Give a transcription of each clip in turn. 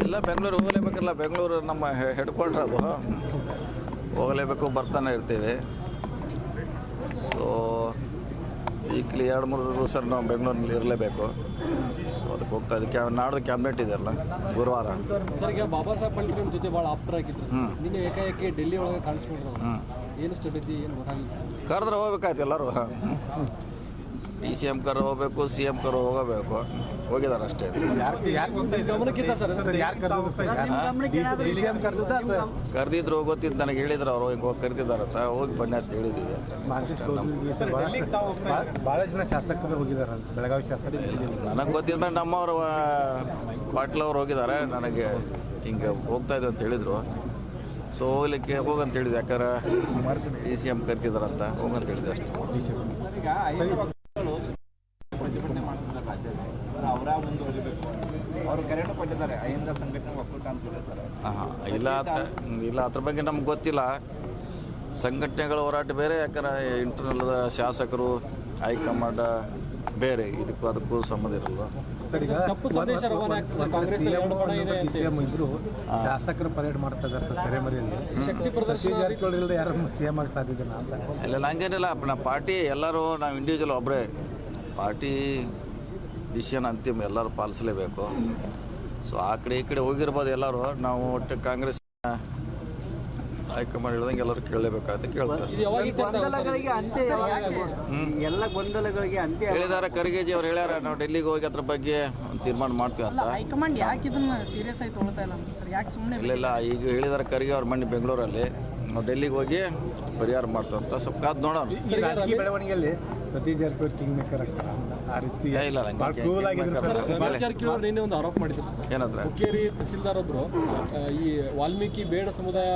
ಇಲ್ಲ, ಬೆಂಗಳೂರು ಹೋಗಲೇಬೇಕಲ್ಲ. ಬೆಂಗಳೂರು ನಮ್ಮ head quarter, ಅದು ಹೋಗಲೇಬೇಕು, ಬರ್ತಾನೆ ಇರ್ತೀವಿ. ಸೊ ವೀಕ್ಲಿ 2-3 ದಿವಸ ನಾವು ಬೆಂಗಳೂರಿನಲ್ಲಿ ಇರಲೇಬೇಕು. ಸೊ ಅದಕ್ಕೆ ಹೋಗ್ತಾ ಇದಕ್ಕೆ ನಾಡ್ದು ಕ್ಯಾಬಿನೆಟ್ ಇದೆಯಲ್ಲ ಗುರುವಾರ. ಸರ್, ಈಗ ಬಾಬಾ ಸಾಹೇಬ್ ಅಂಬೇಡ್ಕರ್ ಜೊತೆ ಭಾಳ ಆಪ್ತರಾಗಿದ್ರು. ನಿನ್ನೆ ಏಕಾಏಕಿ ಡೆಲ್ಲಿ ಒಳಗೆ ಕಾಣಿಸ್ಕೊಂಡ್ರು. ಏನು ಸ್ಟೆಬಿಲಿಟಿ ಏನು ಗೊತ್ತಾಗಿಲ್ಲ. ಕರೆದ್ರೆ ಹೋಗ್ಬೇಕಾಯ್ತು ಎಲ್ಲರೂ. DCM ಕರ್ ಹೋಗ್ಬೇಕು, CM ಕರ್ ಹೋಗಬೇಕು, ಹೋಗಿದ್ದಾರೆ ಅಷ್ಟೇ. ಗಮನಕ್ಕಿಂತ ಸರ್ ಕರೆದಿದ್ರು ಗೊತ್ತಿದ್ದು, ನನಗೆ ಹೇಳಿದ್ರು ಅವರು ಹಿಂಗೆ ಹೋಗಿ ಕರೆದಿದ್ದಾರಂತ, ಹೋಗಿ ಬನ್ನಿ ಅಂತ ಹೇಳಿದ್ದೀವಿ. ಬಹಳ ಜನ ಶಾಸಕರು ಹೋಗಿದ್ದಾರೆ, ಬೆಳಗಾವಿ ಶಾಸಕರು. ನನಗೆ ಗೊತ್ತಿದ್ದ ನಮ್ಮವರು ಪಾಟೀಲ್ ಅವ್ರು ಹೋಗಿದ್ದಾರೆ. ನನಗೆ ಹಿಂಗೆ ಹೋಗ್ತಾ ಇದೆ ಅಂತ ಹೇಳಿದ್ರು. ಸೊ ಹೋಗ್ಲಿಕ್ಕೆ ಹೋಗಂತ ಹೇಳಿದೆ, ಯಾಕಂದ್ರೆ DCM ಕರಿತಿದಾರಂತ, ಹೋಗಂತ ಹೇಳಿದೆ ಅಷ್ಟೇ. ಇಲ್ಲ, ಅದ್ರ ಬಗ್ಗೆ ನಮ್ಗೆ ಗೊತ್ತಿಲ್ಲ. ಸಂಘಟನೆಗಳ ಹೋರಾಟ ಬೇರೆ, ಯಾಕಂದ್ರೆ ಇಂಟರ್ನಲ್ ಶಾಸಕರು ಹೈಕಮಾಂಡ್ ಬೇರೆ, ಅದಕ್ಕೂ ಸಂಬಂಧ ಇರಲ್ಲ. ಇದ್ರು ಶಾಸಕರು ಪರೇಡ್ ಮಾಡ್ತಾ ಇದ್ದಾರೆ ತೆರೆಮರೆಯಲ್ಲಿ. ಶಕ್ತಿ ಪ್ರದರ್ಶನ ಯಾರು CM ಆಗಿ ಸಾಧ್ಯತೆ ಅಂತ ಇಲ್ಲ, ಹಂಗೇನಿಲ್ಲ. ನಮ್ಮ ಪಾರ್ಟಿ ಎಲ್ಲರೂ, ನಾವು ಇಂಡಿವಿಜುವಲ್ ಒಬ್ಬರೇ. ಪಾರ್ಟಿ ಡಿಸಿಷನ್ ಅಂತಿಮ ಎಲ್ಲರೂ ಪಾಲಿಸಲೇಬೇಕು. ಸೊ ಆ ಕಡೆ ಈ ಕಡೆ ಹೋಗಿರ್ಬೋದು ಎಲ್ಲರೂ. ನಾವು ಒಟ್ಟು ಕಾಂಗ್ರೆಸ್ ಹೈಕಮಾಂಡ್ ಹೇಳಿದಂಗೆ ಎಲ್ಲರೂ ಕೇಳಲೇಬೇಕಾಗುತ್ತೆ, ಕೇಳ್ತಾರೆ. ಹೇಳಿದಾರೆ, ಖರ್ಗೆಜಿ ಅವ್ರು ಹೇಳ್ಯಾರ, ನಾವು ಡೆಲ್ಲಿಗೆ ಹೋಗಿ ಅದ್ರ ಬಗ್ಗೆ ಒಂದು ತೀರ್ಮಾನ ಮಾಡ್ತೀವಿ ಅಂತ. ಇಲ್ಲ, ಈಗ ಹೇಳಿದಾರೆ ಖರ್ಗೆ ಅವ್ರ ಮನೆ ಬೆಂಗಳೂರಲ್ಲಿ, ನಾವು ಡೆಲ್ಲಿಗೆ ಹೋಗಿ ಪರಿಹಾರ ಮಾಡ್ತೀವಿ ಅಂತ. ಸ್ವಲ್ಪ ಕಾದ್ ನೋಡೋಣ. ರಾಜಕೀಯ ಬೆಳವಣಿಗೆಯಲ್ಲಿ ಸತೀಶ್ ಜಾರಕಿಹೊಳಿ ಕಿಂಗ್ ಮೇಕರ್ ಆಗ್ತಾರೆ ಆ ರೀತಿ ಇಲ್ಲ. ನಿನ್ನೆ ಒಂದು ಆರೋಪ ಮಾಡಿದ್ರು ಸರ್. ಏನಂದ್ರೆ ಹುಕ್ಕೇರಿ ತಹಸೀಲ್ದಾರ್ ಒಬ್ರು ಈ ವಾಲ್ಮೀಕಿ ಬೇಡ ಸಮುದಾಯ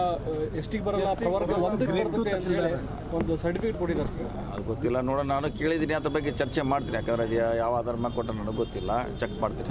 ಎಷ್ಟಿಗೆ ಬರಲ್ಲ, ಪ್ರವರ್ಗ 1ಕ್ಕೆ ಬರ್ತದೆ ಅಂತ ಹೇಳಿ ಒಂದು ಸರ್ಟಿಫಿಕೇಟ್ ಕೊಟ್ಟಿದ್ದಾರೆ ಸರ್. ಅದು ಗೊತ್ತಿಲ್ಲ, ನೋಡೋಣ. ನಾನು ಕೇಳಿದ್ದೀನಿ, ಅದ್ರ ಬಗ್ಗೆ ಚರ್ಚೆ ಮಾಡ್ತೀನಿ. ಯಾಕಂದ್ರೆ ಅದು ಯಾವ ಆಧಾರ ಮೇಲೆ ಕೊಟ್ಟ ನನಗೆ ಗೊತ್ತಿಲ್ಲ, ಚೆಕ್ ಮಾಡ್ತೀನಿ.